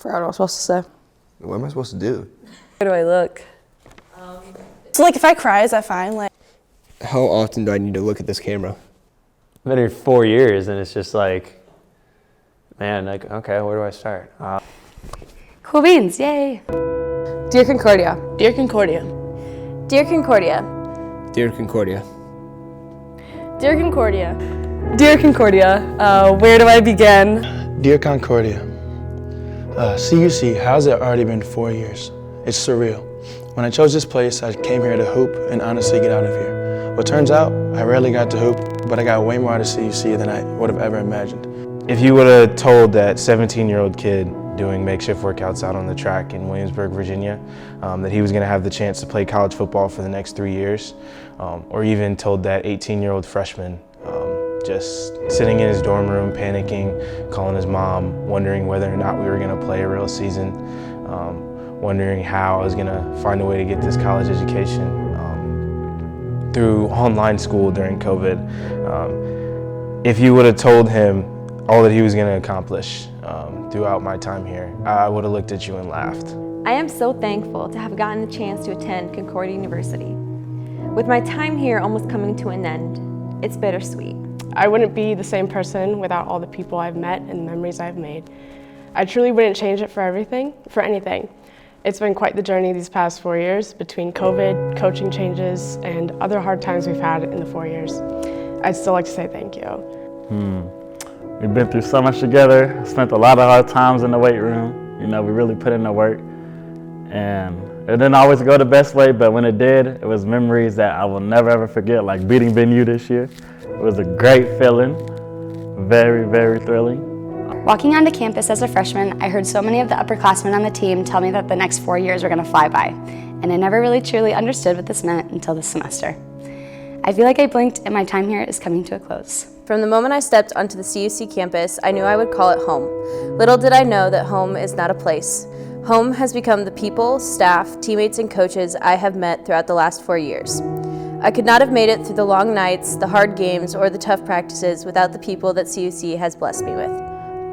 forgot what I was supposed to say. What am I supposed to do? Where do I look? So like if I cry, is that fine? Like, How often do I need to look at this camera? I've been here 4 years, and it's just like, man, like, okay, where do I start? Cool beans, yay. Dear Concordia. Dear Concordia. Dear Concordia. Dear Concordia. Dear Concordia. Dear Concordia, where do I begin? Dear Concordia, CUC, how's it already been 4 years? It's surreal. When I chose this place, I came here to hoop and honestly get out of here. Well, turns out, I rarely got to hoop, but I got way more out of CUC than I would have ever imagined. If you would have told that 17-year-old kid doing makeshift workouts out on the track in Williamsburg, Virginia, that he was going to have the chance to play college football for the next 3 years, or even told that 18-year-old freshman just sitting in his dorm room, panicking, calling his mom, wondering whether or not we were going to play a real season, wondering how I was going to find a way to get this college education through online school during COVID. If you would have told him all that he was going to accomplish throughout my time here, I would have looked at you and laughed. I am so thankful to have gotten the chance to attend Concordia University. With my time here almost coming to an end, it's bittersweet. I wouldn't be the same person without all the people I've met and the memories I've made. I truly wouldn't change it for anything. It's been quite the journey these past 4 years between COVID, coaching changes, and other hard times we've had in the 4 years. I'd still like to say thank you. We've been through so much together, spent a lot of hard times in the weight room. You know, we really put in the work. And it didn't always go the best way, but when it did, it was memories that I will never ever forget, like beating BenU this year. It was a great feeling, very, very thrilling. Walking onto campus as a freshman, I heard so many of the upperclassmen on the team tell me that the next 4 years were going to fly by, and I never really truly understood what this meant until this semester. I feel like I blinked and my time here is coming to a close. From the moment I stepped onto the CUC campus, I knew I would call it home. Little did I know that home is not a place. Home has become the people, staff, teammates, and coaches I have met throughout the last 4 years. I could not have made it through the long nights, the hard games, or the tough practices without the people that CUC has blessed me with.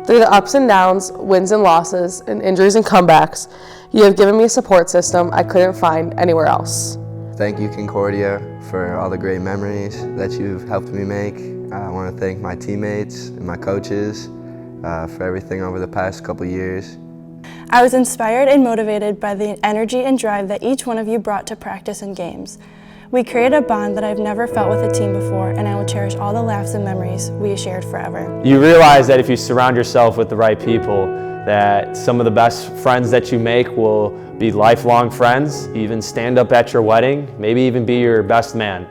Through the ups and downs, wins and losses, and injuries and comebacks, you have given me a support system I couldn't find anywhere else. Thank you, Concordia, for all the great memories that you've helped me make. I want to thank my teammates and my coaches for everything over the past couple years. I was inspired and motivated by the energy and drive that each one of you brought to practice and games. We created a bond that I've never felt with a team before, and I will cherish all the laughs and memories we shared forever. You realize that if you surround yourself with the right people, that some of the best friends that you make will be lifelong friends, even stand up at your wedding, maybe even be your best man.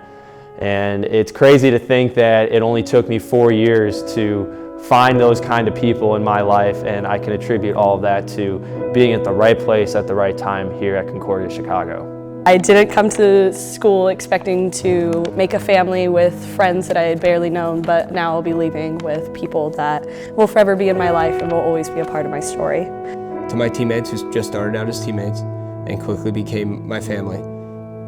And it's crazy to think that it only took me 4 years to find those kind of people in my life, and I can attribute all of that to being at the right place at the right time here at Concordia, Chicago. I didn't come to school expecting to make a family with friends that I had barely known, but now I'll be leaving with people that will forever be in my life and will always be a part of my story. To my teammates who just started out as teammates and quickly became my family,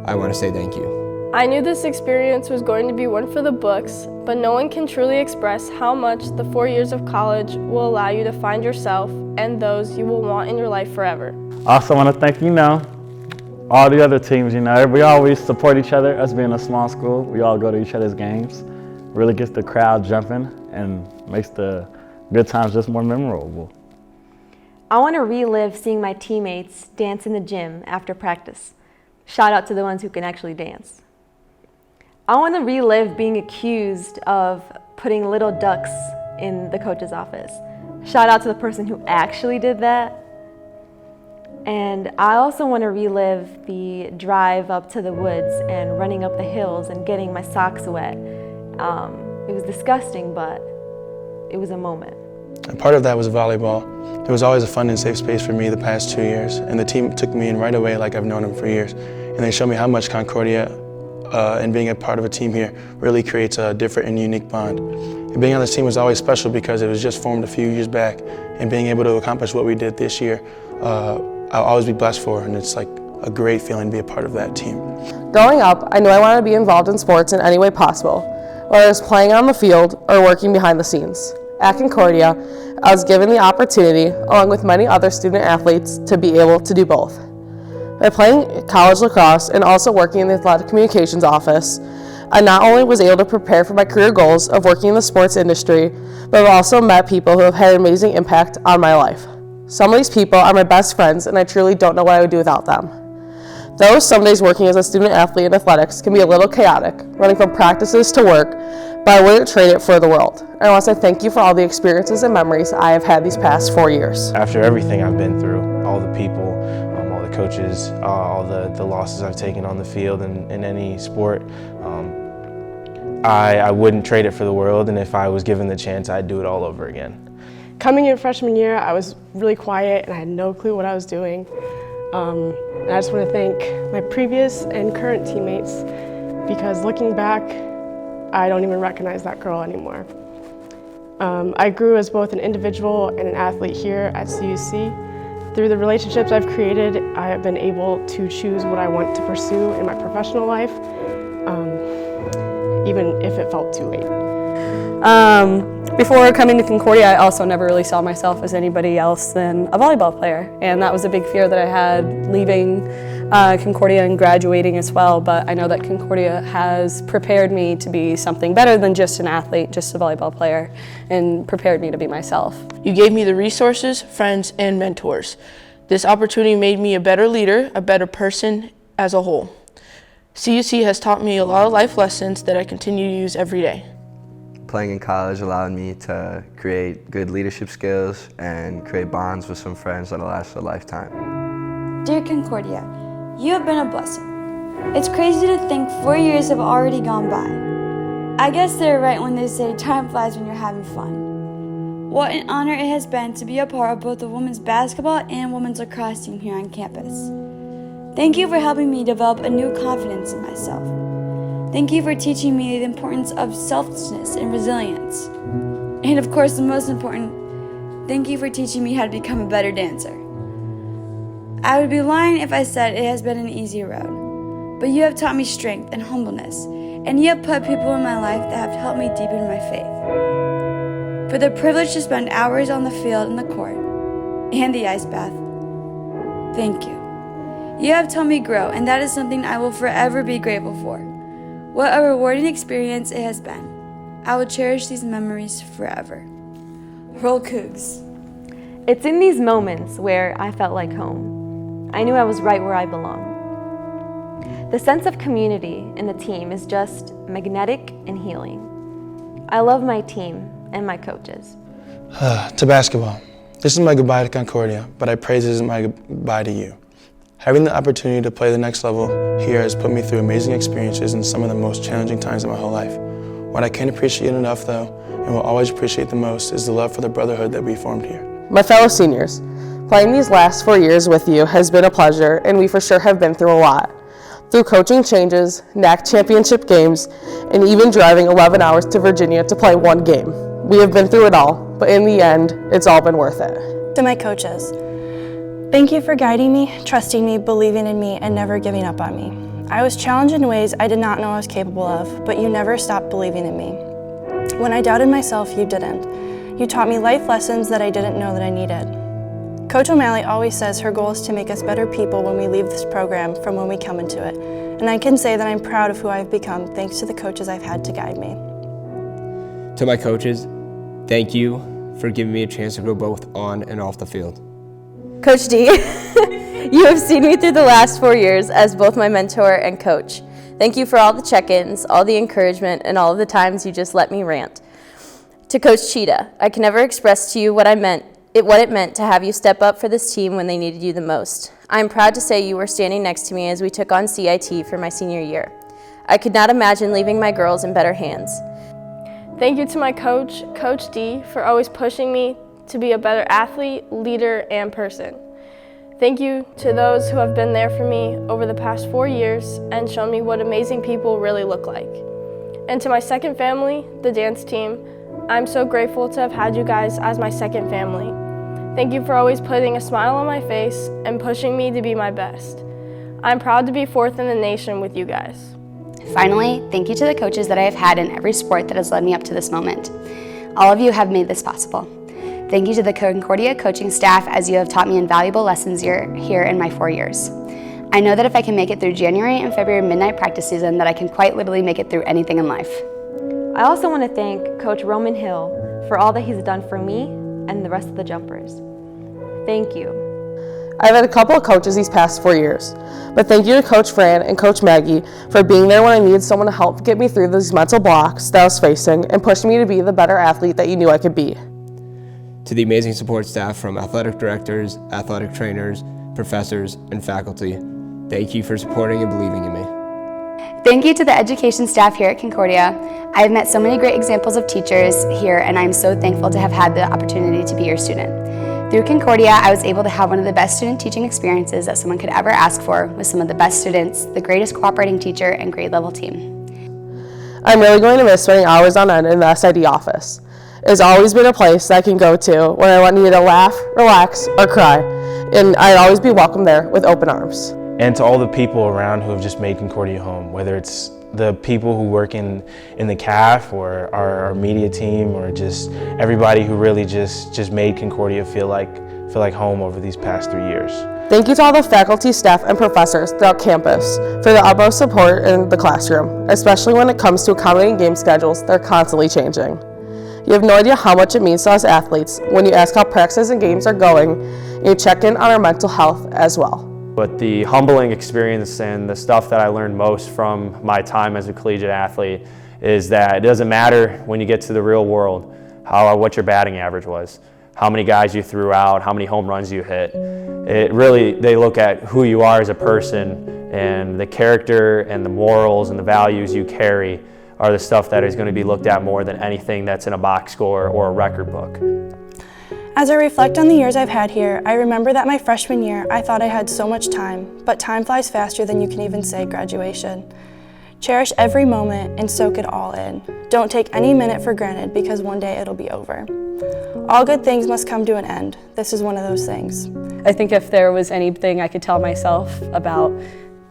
I want to say thank you. I knew this experience was going to be one for the books, but no one can truly express how much the 4 years of college will allow you to find yourself and those you will want in your life forever. I also want to thank all the other teams. We always support each other. Us being a small school, we all go to each other's games. Really gets the crowd jumping and makes the good times just more memorable. I want to relive seeing my teammates dance in the gym after practice. Shout out to the ones who can actually dance. I want to relive being accused of putting little ducks in the coach's office. Shout out to the person who actually did that. And I also want to relive the drive up to the woods and running up the hills and getting my socks wet. It was disgusting, but it was a moment. And part of that was volleyball. There was always a fun and safe space for me the past 2 years, and the team took me in right away like I've known them for years. And they showed me how much Concordia and being a part of a team here really creates a different and unique bond. And being on this team was always special because it was just formed a few years back, and being able to accomplish what we did this year, I'll always be blessed for, and it's like a great feeling to be a part of that team. Growing up, I knew I wanted to be involved in sports in any way possible, whether it was playing on the field or working behind the scenes. At Concordia, I was given the opportunity, along with many other student athletes, to be able to do both. By playing college lacrosse and also working in the athletic communications office, I not only was able to prepare for my career goals of working in the sports industry, but I've also met people who have had an amazing impact on my life. Some of these people are my best friends, and I truly don't know what I would do without them. Though some days working as a student athlete in athletics can be a little chaotic, running from practices to work, but I wouldn't trade it for the world. I want to say thank you for all the experiences and memories I have had these past 4 years. After everything I've been through, all the people, all the coaches, all the losses I've taken on the field and in any sport, I wouldn't trade it for the world, and if I was given the chance, I'd do it all over again. Coming in freshman year, I was really quiet and I had no clue what I was doing. And I just want to thank my previous and current teammates, because looking back, I don't even recognize that girl anymore. I grew as both an individual and an athlete here at CUC. Through the relationships I've created, I have been able to choose what I want to pursue in my professional life, even if it felt too late. Before coming to Concordia, I also never really saw myself as anybody else than a volleyball player, and that was a big fear that I had leaving Concordia and graduating as well, but I know that Concordia has prepared me to be something better than just an athlete, just a volleyball player, and prepared me to be myself. You gave me the resources, friends, and mentors. This opportunity made me a better leader, a better person as a whole. CUC has taught me a lot of life lessons that I continue to use every day. Playing in college allowed me to create good leadership skills and create bonds with some friends that'll last a lifetime. Dear Concordia, you have been a blessing. It's crazy to think 4 years have already gone by. I guess they're right when they say time flies when you're having fun. What an honor it has been to be a part of both the women's basketball and women's lacrosse team here on campus. Thank you for helping me develop a new confidence in myself. Thank you for teaching me the importance of selflessness and resilience. And of course, the most important, thank you for teaching me how to become a better dancer. I would be lying if I said it has been an easy road, but you have taught me strength and humbleness, and you have put people in my life that have helped me deepen my faith. For the privilege to spend hours on the field and the court, and the ice bath, thank you. You have taught me grow, and that is something I will forever be grateful for. What a rewarding experience it has been. I will cherish these memories forever. Roll Cougs. It's in these moments where I felt like home. I knew I was right where I belong. The sense of community in the team is just magnetic and healing. I love my team and my coaches. To basketball. This is my goodbye to Concordia, but I pray this is my goodbye to you. Having the opportunity to play the next level here has put me through amazing experiences in some of the most challenging times of my whole life. What I can't appreciate enough, though, and will always appreciate the most, is the love for the brotherhood that we formed here. My fellow seniors, playing these last 4 years with you has been a pleasure, and we for sure have been through a lot. Through coaching changes, NAC championship games, and even driving 11 hours to Virginia to play one game. We have been through it all, but in the end, it's all been worth it. To my coaches, thank you for guiding me, trusting me, believing in me, and never giving up on me. I was challenged in ways I did not know I was capable of, but you never stopped believing in me. When I doubted myself, you didn't. You taught me life lessons that I didn't know that I needed. Coach O'Malley always says her goal is to make us better people when we leave this program from when we come into it. And I can say that I'm proud of who I've become thanks to the coaches I've had to guide me. To my coaches, thank you for giving me a chance to go both on and off the field. Coach D, you have seen me through the last 4 years as both my mentor and coach. Thank you for all the check-ins, all the encouragement, and all of the times you just let me rant. To Coach Cheetah, I can never express to you what it meant to have you step up for this team when they needed you the most. I am proud to say you were standing next to me as we took on CIT for my senior year. I could not imagine leaving my girls in better hands. Thank you to my coach, Coach D, for always pushing me to be a better athlete, leader, and person. Thank you to those who have been there for me over the past 4 years and shown me what amazing people really look like. And to my second family, the dance team, I'm so grateful to have had you guys as my second family. Thank you for always putting a smile on my face and pushing me to be my best. I'm proud to be 4th in the nation with you guys. Finally, thank you to the coaches that I have had in every sport that has led me up to this moment. All of you have made this possible. Thank you to the Concordia coaching staff, as you have taught me invaluable lessons here in my 4 years. I know that if I can make it through January and February midnight practice season, that I can quite literally make it through anything in life. I also want to thank Coach Roman Hill for all that he's done for me and the rest of the Jumpers. Thank you. I've had a couple of coaches these past 4 years, but thank you to Coach Fran and Coach Maggie for being there when I needed someone to help get me through these mental blocks that I was facing and pushing me to be the better athlete that you knew I could be. To the amazing support staff from athletic directors, athletic trainers, professors, and faculty, thank you for supporting and believing in me. Thank you to the education staff here at Concordia. I have met so many great examples of teachers here, and I'm so thankful to have had the opportunity to be your student. Through Concordia, I was able to have one of the best student teaching experiences that someone could ever ask for with some of the best students, the greatest cooperating teacher, and grade level team. I'm really going to miss spending hours on end in the SID office. It's always been a place that I can go to when I need to laugh, relax, or cry, and I'd always be welcome there with open arms. And to all the people around who have just made Concordia home, whether it's the people who work in the CAF or our media team, or just everybody who really just made Concordia feel like home over these past 3 years. Thank you to all the faculty, staff, and professors throughout campus for the utmost support in the classroom, especially when it comes to accommodating game schedules that are constantly changing. You have no idea how much it means to us athletes when you ask how practices and games are going, and you check in on our mental health as well. But the humbling experience and the stuff that I learned most from my time as a collegiate athlete is that it doesn't matter when you get to the real world what your batting average was, how many guys you threw out, how many home runs you hit. They look at who you are as a person, and the character and the morals and the values you carry are the stuff that is going to be looked at more than anything that's in a box score or a record book. As I reflect on the years I've had here, I remember that my freshman year, I thought I had so much time, but time flies faster than you can even say graduation. Cherish every moment and soak it all in. Don't take any minute for granted, because one day it'll be over. All good things must come to an end. This is one of those things. I think if there was anything I could tell myself about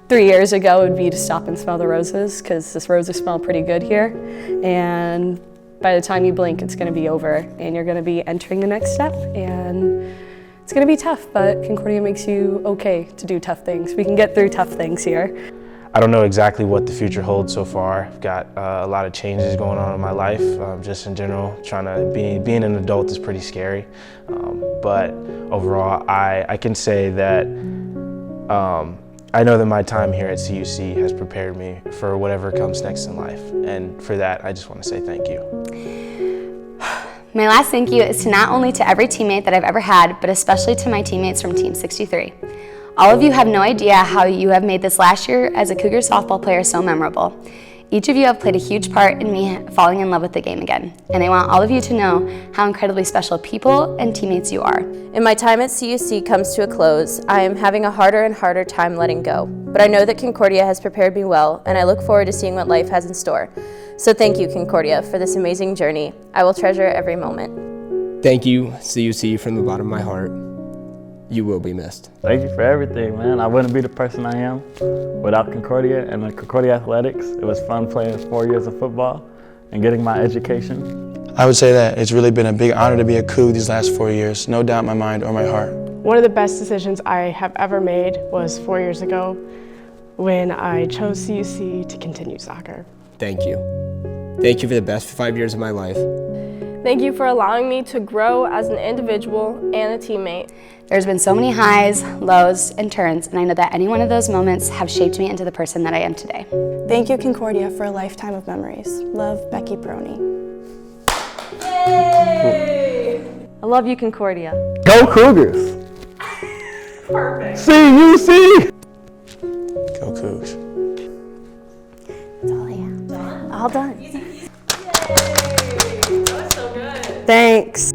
3 years ago, it would be to stop and smell the roses, because the roses smell pretty good here. And by the time you blink, it's going to be over, and you're going to be entering the next step, and it's going to be tough, but Concordia makes you okay to do tough things. We can get through tough things here. I don't know exactly what the future holds so far. I've got a lot of changes going on in my life, just in general. Being an adult is pretty scary, but overall, I can say that I know that my time here at CUC has prepared me for whatever comes next in life, and for that, I just want to say thank you. My last thank you is to not only to every teammate that I've ever had, but especially to my teammates from Team 63. All of you have no idea how you have made this last year as a Cougar softball player so memorable. Each of you have played a huge part in me falling in love with the game again, and I want all of you to know how incredibly special people and teammates you are. And my time at CUC comes to a close. I am having a harder and harder time letting go, but I know that Concordia has prepared me well, and I look forward to seeing what life has in store. So thank you, Concordia, for this amazing journey. I will treasure every moment. Thank you, CUC, from the bottom of my heart. You will be missed. Thank you for everything, man. I wouldn't be the person I am without Concordia and the Concordia Athletics. It was fun playing 4 years of football and getting my education. I would say that it's really been a big honor to be a Coug these last 4 years, no doubt in my mind or my heart. One of the best decisions I have ever made was 4 years ago when I chose CUC to continue soccer. Thank you. Thank you for the best 5 years of my life. Thank you for allowing me to grow as an individual and a teammate. There's been so many highs, lows, and turns, and I know that any one of those moments have shaped me into the person that I am today. Thank you, Concordia, for a lifetime of memories. Love, Becky Brony. Yay! I love you, Concordia. Go Cougars! Perfect. CUC! Go Cougs. That's all I have. All done. Yay! That was so good. Thanks.